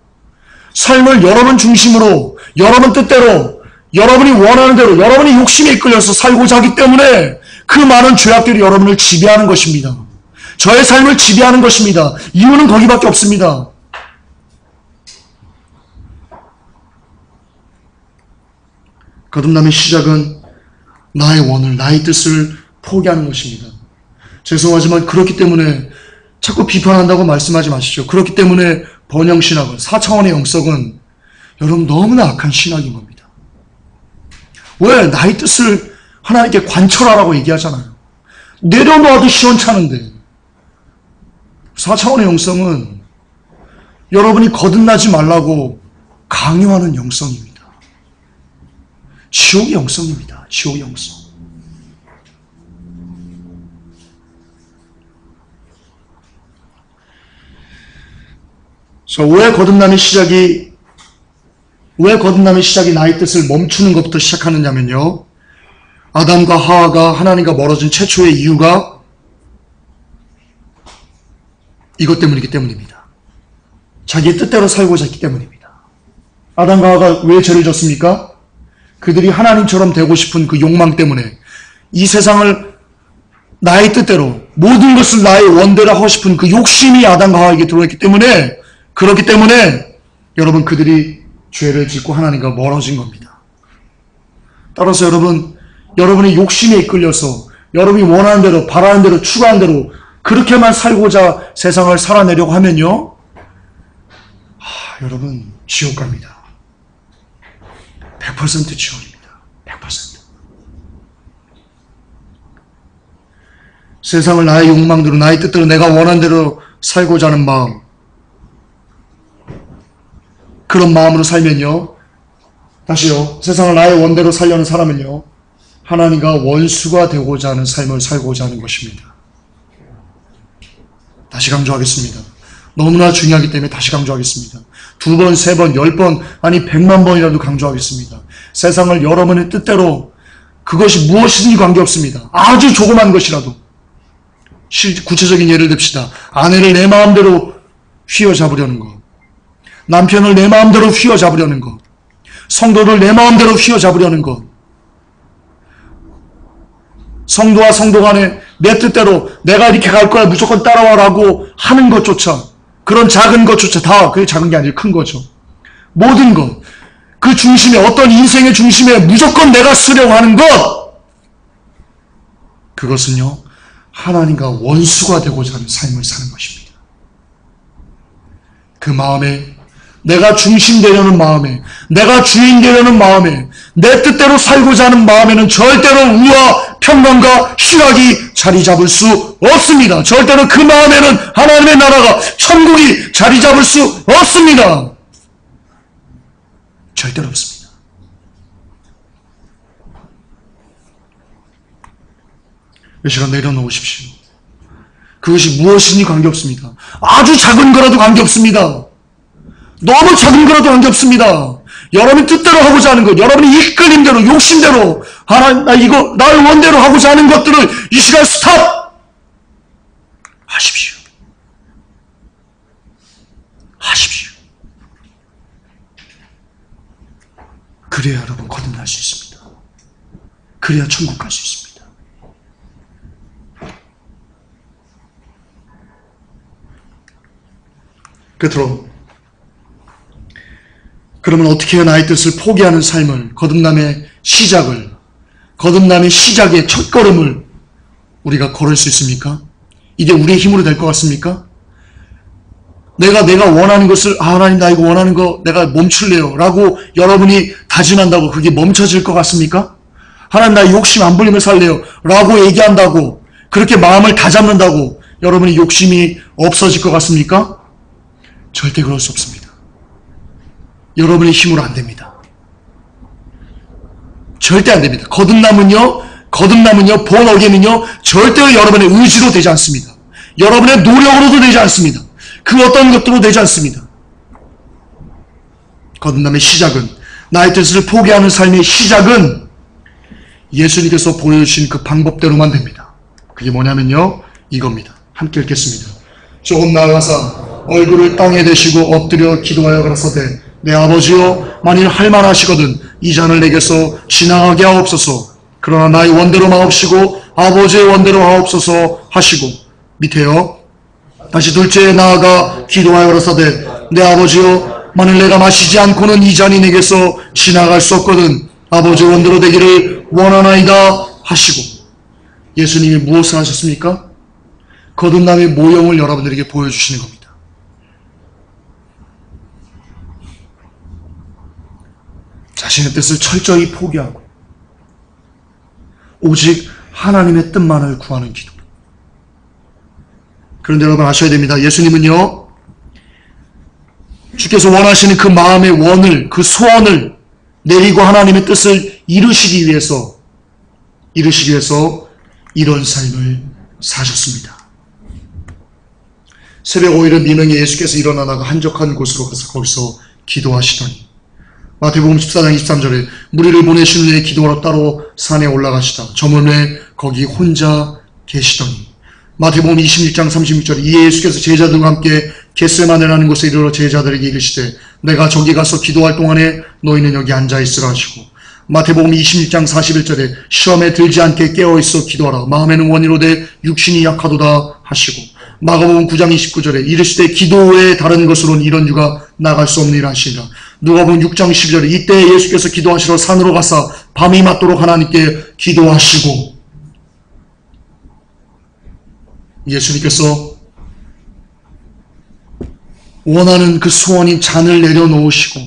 삶을 여러분 중심으로, 여러분 뜻대로, 여러분이 원하는 대로, 여러분이 욕심에 이끌려서 살고자 하기 때문에 그 많은 죄악들이 여러분을 지배하는 것입니다. 저의 삶을 지배하는 것입니다. 이유는 거기밖에 없습니다. 거듭남의 시작은 나의 원을, 나의 뜻을 포기하는 것입니다. 죄송하지만 그렇기 때문에 자꾸 비판한다고 말씀하지 마시죠. 그렇기 때문에 번영신학은, 4차원의 영성은 여러분 너무나 악한 신학인 겁니다. 왜? 나의 뜻을 하나님께 관철하라고 얘기하잖아요. 내려놓아도 시원찮은데. 4차원의 영성은 여러분이 거듭나지 말라고 강요하는 영성입니다. 지옥의 영성입니다. 지옥의 영성. 왜 거듭남의 시작이 나의 뜻을 멈추는 것부터 시작하느냐면요, 아담과 하와가 하나님과 멀어진 최초의 이유가 이것 때문이기 때문입니다. 자기의 뜻대로 살고자 했기 때문입니다. 아담과 하와가 왜 죄를 졌습니까? 그들이 하나님처럼 되고 싶은 그 욕망 때문에, 이 세상을 나의 뜻대로 모든 것을 나의 원대로 하고 싶은 그 욕심이 아담과 하와에게 들어왔기 때문에, 그렇기 때문에 여러분 그들이 죄를 짓고 하나님과 멀어진 겁니다. 따라서 여러분의 욕심에 이끌려서 여러분이 원하는 대로, 바라는 대로, 추구하는 대로 그렇게만 살고자 세상을 살아내려고 하면요, 여러분 지옥 갑니다. 100% 지옥입니다. 100%. 세상을 나의 욕망대로, 나의 뜻대로, 내가 원하는 대로 살고자 하는 마음, 그런 마음으로 살면요, 다시요, 세상을 나의 원대로 살려는 사람은요, 하나님과 원수가 되고자 하는 삶을 살고자 하는 것입니다. 다시 강조하겠습니다. 너무나 중요하기 때문에 다시 강조하겠습니다. 2번, 3번, 10번, 아니 100만 번이라도 강조하겠습니다. 세상을 여러분의 뜻대로, 그것이 무엇이든지 관계없습니다. 아주 조그만 것이라도, 구체적인 예를 듭시다. 아내를 내 마음대로 휘어잡으려는 것, 남편을 내 마음대로 휘어잡으려는 것, 성도를 내 마음대로 휘어잡으려는 것, 성도와 성도 간에 내 뜻대로 내가 이렇게 갈 거야 무조건 따라와라고 하는 것조차, 그런 작은 것조차 다 그게 작은 게 아니라 큰 거죠. 모든 것, 그 중심에, 어떤 인생의 중심에 무조건 내가 쓰려고 하는 것, 그것은요 하나님과 원수가 되고자 하는 삶을 사는 것입니다. 그 마음에, 내가 중심 되려는 마음에, 내가 주인 되려는 마음에, 내 뜻대로 살고자 하는 마음에는 절대로 우와, 평강과 희락이 자리 잡을 수 없습니다. 절대로 그 마음에는 하나님의 나라가, 천국이 자리 잡을 수 없습니다. 절대로 없습니다. 이 시간 내려놓으십시오. 그것이 무엇이니 관계없습니다. 아주 작은 거라도 관계없습니다. 너무 작은 거라도 관계없습니다. 여러분이 뜻대로 하고자 하는 것, 여러분이 이끌림대로, 욕심대로, 나의 원대로 하고자 하는 것들을 이 시간 스탑! 하십시오. 하십시오. 그래야 여러분 거듭날 수 있습니다. 그래야 천국 갈 수 있습니다. 끝으로, 그러면 어떻게 해야 나의 뜻을 포기하는 삶을, 거듭남의 시작의 첫걸음을 우리가 걸을 수 있습니까? 이게 우리의 힘으로 될 것 같습니까? 내가 원하는 것을, 하나님 나 이거 원하는 거 내가 멈출래요 라고 여러분이 다짐한다고 그게 멈춰질 것 같습니까? 하나님 나 욕심 안 부리며 살래요 라고 얘기한다고, 그렇게 마음을 다잡는다고 여러분이 욕심이 없어질 것 같습니까? 절대 그럴 수 없습니다. 여러분의 힘으로 안 됩니다. 절대 안 됩니다. 거듭남은요, 본 어게는요, 절대로 여러분의 의지로 되지 않습니다. 여러분의 노력으로도 되지 않습니다. 그 어떤 것들로 되지 않습니다. 거듭남의 시작은, 나의 뜻을 포기하는 삶의 시작은 예수님께서 보여주신 그 방법대로만 됩니다. 그게 뭐냐면요, 이겁니다. 함께 읽겠습니다. 조금 나아가사 얼굴을 땅에 대시고 엎드려 기도하여 가라사대, 내 아버지여, 만일 할만하시거든 이 잔을 내게서 지나가게 하옵소서. 그러나 나의 원대로 마옵시고 아버지의 원대로 하옵소서 하시고, 밑에요, 다시 둘째에 나아가 기도하여 가라사대, 내 아버지여, 만일 내가 마시지 않고는 이 잔이 내게서 지나갈 수 없거든 아버지의 원대로 되기를 원하나이다 하시고, 예수님이 무엇을 하셨습니까? 거듭남의 모형을 여러분들에게 보여주시는 겁니다. 자신의 뜻을 철저히 포기하고 오직 하나님의 뜻만을 구하는 기도. 그런데 여러분 아셔야 됩니다. 예수님은요, 주께서 원하시는 그 마음의 원을, 그 소원을 내리고 하나님의 뜻을 이루시기 위해서 이런 삶을 사셨습니다. 새벽 5일은 미명에 예수께서 일어나다가 한적한 곳으로 가서 거기서 기도하시더니, 마태복음 14장 23절에 무리를 보내신 후에 기도하러 따로 산에 올라가시다 저물매 거기 혼자 계시더니, 마태복음 26장 36절에 이에 예수께서 제자들과 함께 겟세마네라는 곳에 이르러 제자들에게 이르시되, 내가 저기 가서 기도할 동안에 너희는 여기 앉아있으라 하시고, 마태복음 26장 41절에 시험에 들지 않게 깨어있어 기도하라. 마음에는 원이로되 육신이 약하도다 하시고, 마가복음 9장 29절에 이르시되 기도 외에 다른 것으로는 이런 유가 나갈 수 없느니라 하시니라. 누가복음 6장 12절에 이때 예수께서 기도하시러 산으로 가사 밤이 맞도록 하나님께 기도하시고, 예수님께서 원하는 그 소원인 잔을 내려놓으시고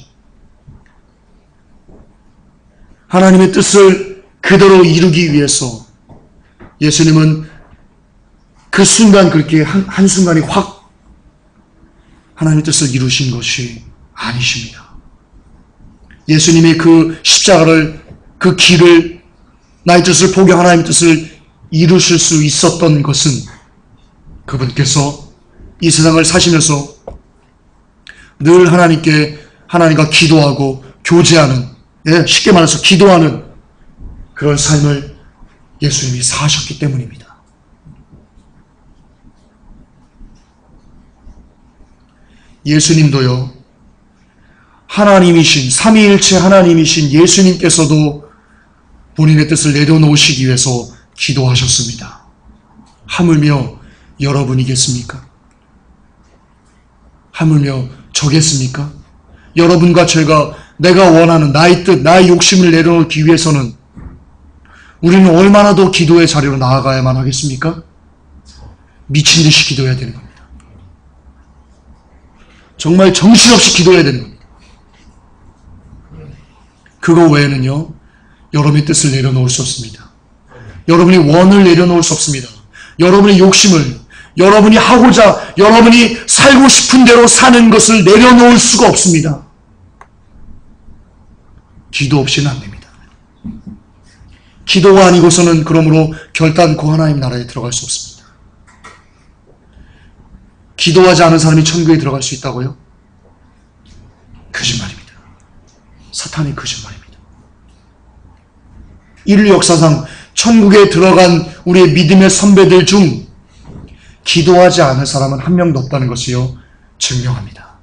하나님의 뜻을 그대로 이루기 위해서 예수님은 그 순간 그렇게 한순간에 확 하나님의 뜻을 이루신 것이 아니십니다. 예수님이 그 십자가를, 그 길을, 나의 뜻을 포기하고 하나님의 뜻을 이루실 수 있었던 것은 그분께서 이 세상을 사시면서 늘 하나님과 기도하고 교제하는, 쉽게 말해서 기도하는 그런 삶을 예수님이 사셨기 때문입니다. 예수님도요, 하나님이신, 삼위일체 하나님이신 예수님께서도 본인의 뜻을 내려놓으시기 위해서 기도하셨습니다. 하물며 여러분이겠습니까? 하물며 저겠습니까? 여러분과 제가 내가 원하는 나의 뜻, 나의 욕심을 내려놓기 위해서는 우리는 얼마나 더 기도의 자리로 나아가야만 하겠습니까? 미친 듯이 기도해야 되는 겁니다. 정말 정신없이 기도해야 되는 겁니다. 그거 외에는요, 여러분의 뜻을 내려놓을 수 없습니다. 여러분이 원을 내려놓을 수 없습니다. 여러분의 욕심을, 여러분이 하고자, 여러분이 살고 싶은 대로 사는 것을 내려놓을 수가 없습니다. 기도 없이는 안 됩니다. 기도가 아니고서는 그러므로 결단코 하나님 나라에 들어갈 수 없습니다. 기도하지 않은 사람이 천국에 들어갈 수 있다고요? 거짓말입니다. 사탄의 거짓말입니다. 인류 역사상 천국에 들어간 우리의 믿음의 선배들 중 기도하지 않은 사람은 한 명도 없다는 것이요 증명합니다.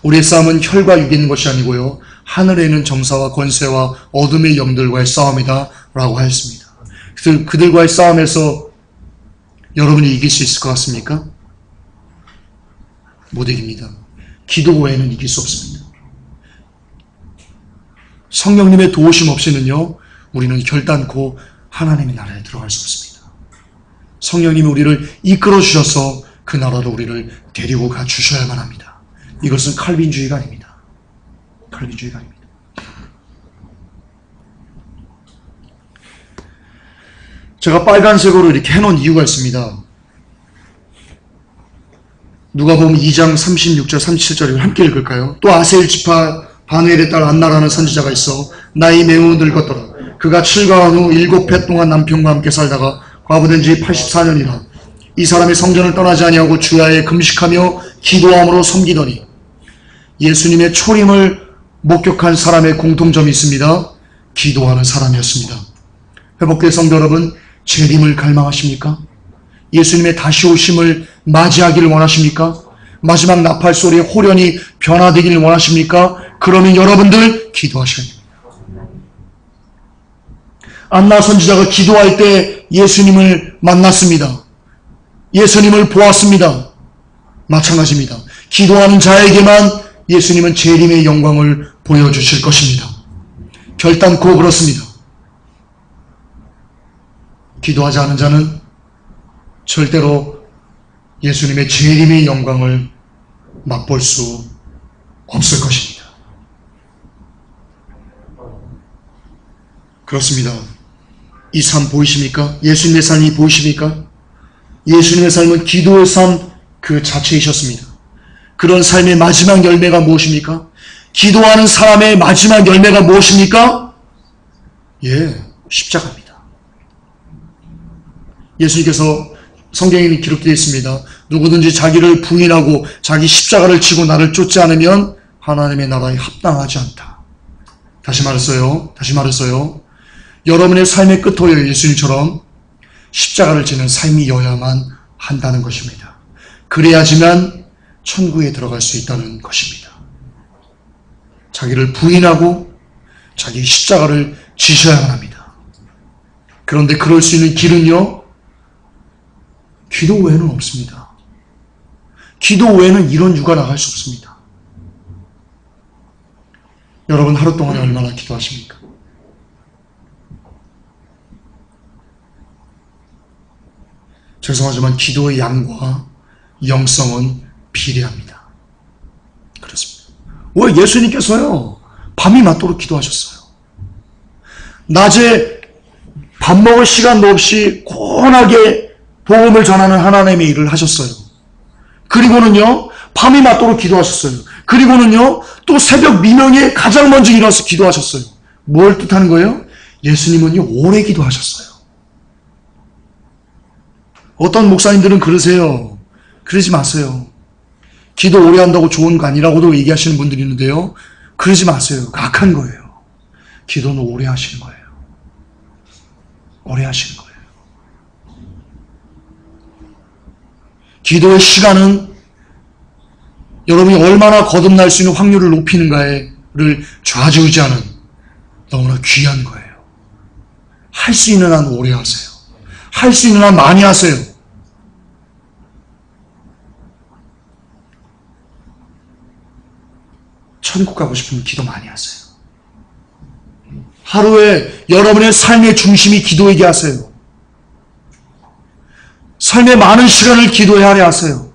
우리의 싸움은 혈과 육에 있는 것이 아니고요 하늘에 있는 정사와 권세와 어둠의 영들과의 싸움이다 라고 하였습니다. 그들과의 싸움에서 여러분이 이길 수 있을 것 같습니까? 못 이깁니다. 기도 외에는 이길 수 없습니다. 성령님의 도우심 없이는요 우리는 결단코 하나님의 나라에 들어갈 수 없습니다. 성령님이 우리를 이끌어 주셔서 그 나라로 우리를 데리고 가 주셔야만 합니다. 이것은 칼빈주의가 아닙니다. 칼빈주의가 아닙니다. 제가 빨간색으로 이렇게 해놓은 이유가 있습니다. 누가복음 2장 36절 37절을 함께 읽을까요? 또 아셀 지파 바누엘의 딸 안나라는 선지자가 있어 나이 매우 늙었더라. 그가 출가한 후 7해 동안 남편과 함께 살다가 과부된 지 84년이라. 이 사람이 성전을 떠나지 아니하고 주야에 금식하며 기도함으로 섬기더니. 예수님의 초림을 목격한 사람의 공통점이 있습니다. 기도하는 사람이었습니다. 회복된 성도 여러분, 재림을 갈망하십니까? 예수님의 다시 오심을 맞이하기를 원하십니까? 마지막 나팔 소리에 호련히 변화되기를 원하십니까? 그러면 여러분들 기도하셔야 됩니다. 안나 선지자가 기도할 때 예수님을 만났습니다. 예수님을 보았습니다. 마찬가지입니다. 기도하는 자에게만 예수님은 재림의 영광을 보여주실 것입니다. 결단코 그렇습니다. 기도하지 않은 자는 절대로 예수님의 재림의 영광을 맛볼 수 없을 것입니다. 그렇습니다. 이 삶 보이십니까? 예수님의 삶이 보이십니까? 예수님의 삶은 기도의 삶 그 자체이셨습니다. 그런 삶의 마지막 열매가 무엇입니까? 기도하는 사람의 마지막 열매가 무엇입니까? 십자가입니다. 예수님께서 성경에 기록되어 있습니다. 누구든지 자기를 부인하고 자기 십자가를 지고 나를 쫓지 않으면 하나님의 나라에 합당하지 않다. 다시 말했어요. 여러분의 삶의 끝호여 예수님처럼 십자가를 지는 삶이어야만 한다는 것입니다. 그래야지만 천국에 들어갈 수 있다는 것입니다. 자기를 부인하고 자기 십자가를 지셔야만 합니다. 그런데 그럴 수 있는 길은요, 기도 외에는 없습니다. 기도 외에는 이런 유가 나갈 수 없습니다. 여러분 하루 동안에 얼마나 기도하십니까? 죄송하지만 기도의 양과 영성은 비례합니다. 그렇습니다. 왜 예수님께서요, 밤이 맞도록 기도하셨어요. 낮에 밥 먹을 시간도 없이 고온하게 복음을 전하는 하나님의 일을 하셨어요. 그리고는요, 밤이 맞도록 기도하셨어요. 그리고는요, 또 새벽 미명에 가장 먼저 일어나서 기도하셨어요. 뭘 뜻하는 거예요? 예수님은요, 오래 기도하셨어요. 어떤 목사님들은 그러세요. 그러지 마세요. 기도 오래 한다고 좋은 거 아니라고도 얘기하시는 분들이 있는데요. 그러지 마세요. 악한 거예요. 기도는 오래 하시는 거예요. 오래 하시는 거예요. 기도의 시간은 여러분이 얼마나 거듭날 수 있는 확률을 높이는가를 좌지우지하는 너무나 귀한 거예요. 할 수 있는 한 오래 하세요. 할 수 있는 한 많이 하세요. 천국 가고 싶으면 기도 많이 하세요. 하루에 여러분의 삶의 중심이 기도이게 하세요. 삶의 많은 시간을 기도에 하려 하세요.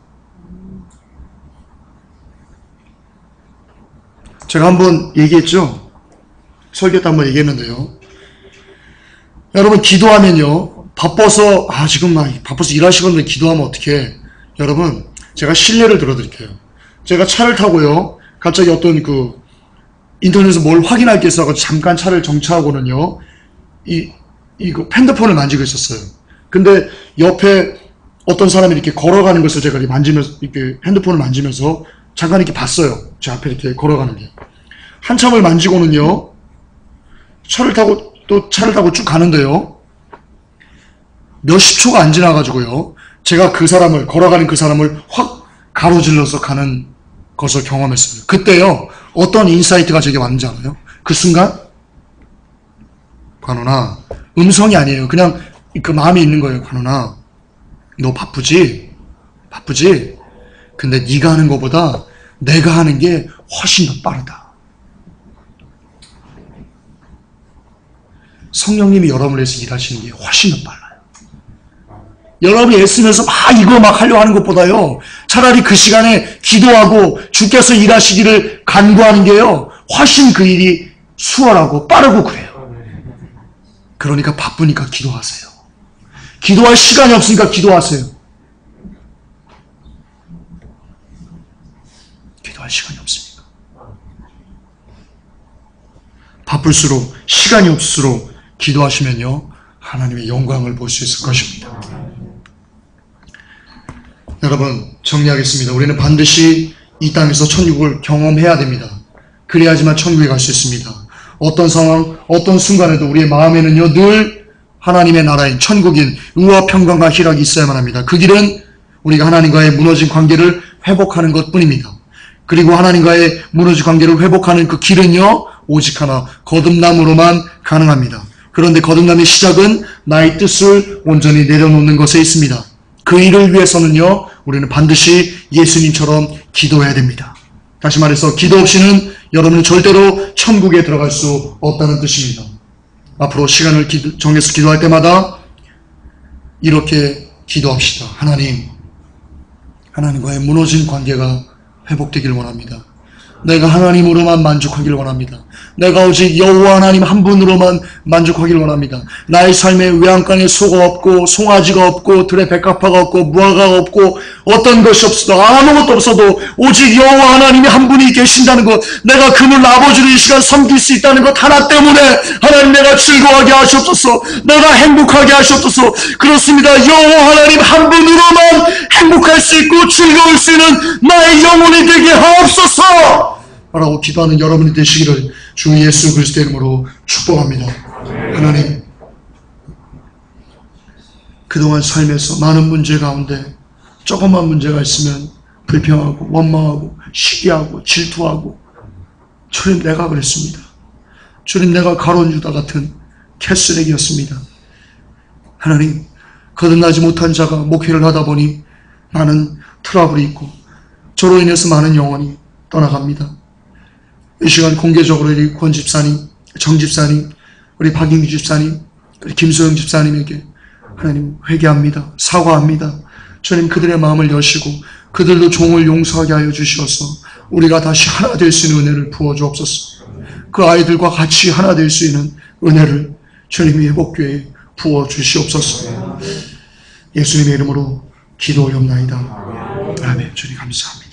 제가 한번 얘기했죠? 설교 때 한번 얘기했는데요. 여러분 기도하면요, 바빠서 지금 바빠서 일하시건데 기도하면 어떡해. 여러분 제가 실례를 들어드릴게요. 제가 차를 타고요, 갑자기 어떤 인터넷에서 뭘 확인할 게 있어서 잠깐 차를 정차하고는요, 핸드폰을 만지고 있었어요. 근데 옆에 어떤 사람이 이렇게 걸어가는 것을 제가 이렇게 핸드폰을 만지면서 잠깐 이렇게 봤어요. 제 앞에 이렇게 걸어가는 게. 한참을 만지고는요, 차를 타고 쭉 가는데요, 몇십 초가 안 지나가지고요, 제가 걸어가는 그 사람을 확 가로질러서 가는 것을 경험했어요. 그때요, 어떤 인사이트가 제게 왔는지 알아요? 그 순간, 관원아, 음성이 아니에요. 그냥 그 마음이 있는 거예요. 관원아, 너 바쁘지? 근데 네가 하는 것보다 내가 하는 게 훨씬 더 빠르다. 성령님이 여러분을 위해서 일하시는 게 훨씬 더 빨라요. 여러분이 애쓰면서 이거 하려고 하는 것보다요, 차라리 그 시간에 기도하고 주께서 일하시기를 간구하는 게요, 훨씬 그 일이 수월하고 빠르고 그래요. 그러니까 바쁘니까 기도하세요. 기도할 시간이 없으니까 기도하세요. 기도할 시간이 없으니까. 바쁠수록, 시간이 없을수록 기도하시면요, 하나님의 영광을 볼 수 있을 것입니다. 여러분 정리하겠습니다. 우리는 반드시 이 땅에서 천국을 경험해야 됩니다. 그래야지만 천국에 갈 수 있습니다. 어떤 상황, 어떤 순간에도 우리의 마음에는요, 늘 하나님의 나라인 천국인 의와 평강과 희락이 있어야만 합니다. 그 길은 우리가 하나님과의 무너진 관계를 회복하는 것뿐입니다. 그리고 하나님과의 무너진 관계를 회복하는 그 길은요, 오직 하나, 거듭남으로만 가능합니다. 그런데 거듭남의 시작은 나의 뜻을 온전히 내려놓는 것에 있습니다. 그 일을 위해서는요, 우리는 반드시 예수님처럼 기도해야 됩니다. 다시 말해서 기도 없이는 여러분은 절대로 천국에 들어갈 수 없다는 뜻입니다. 앞으로 시간을 정해서 기도할 때마다 이렇게 기도합시다. 하나님과의 무너진 관계가 회복되길 원합니다. 내가 하나님으로만 만족하길 원합니다. 내가 오직 여호와 하나님 한 분으로만 만족하길 원합니다. 나의 삶에 외양간에 소가 없고 송아지가 없고 들에 백합화가 없고 무화과가 없고 어떤 것이 없어도 아무것도 없어도 오직 여호와 하나님이 한 분이 계신다는 것, 내가 그분 아버지를 이 시간 섬길 수 있다는 것 하나 때문에 하나님 내가 즐거워하게 하시옵소서. 내가 행복하게 하시옵소서. 그렇습니다. 여호와 하나님 한 분으로만 행복할 수 있고 즐거울 수 있는 나의 영혼이 되게 하옵소서 라고 기도하는 여러분이 되시기를 주 예수 그리스도의 이름으로 축복합니다. 하나님, 그동안 삶에서 많은 문제 가운데 조금만 문제가 있으면 불평하고 원망하고 시기하고 질투하고, 주님 내가 그랬습니다. 주님, 내가 가론 유다 같은 캐스렉이었습니다. 하나님, 거듭나지 못한 자가 목회를 하다 보니 많은 트러블이 있고 저로 인해서 많은 영혼이 떠나갑니다. 이 시간 공개적으로 우리 권 집사님, 정 집사님, 우리 박인규 집사님, 우리 김소영 집사님에게 하나님 회개합니다. 사과합니다. 주님, 그들의 마음을 여시고 그들도 종을 용서하게 하여 주시어서 우리가 다시 하나 될 수 있는 은혜를 부어주옵소서. 그 아이들과 같이 하나 될 수 있는 은혜를 주님이 회복교회에 부어주시옵소서. 예수님의 이름으로 기도하옵나이다. 아멘. 주님 감사합니다.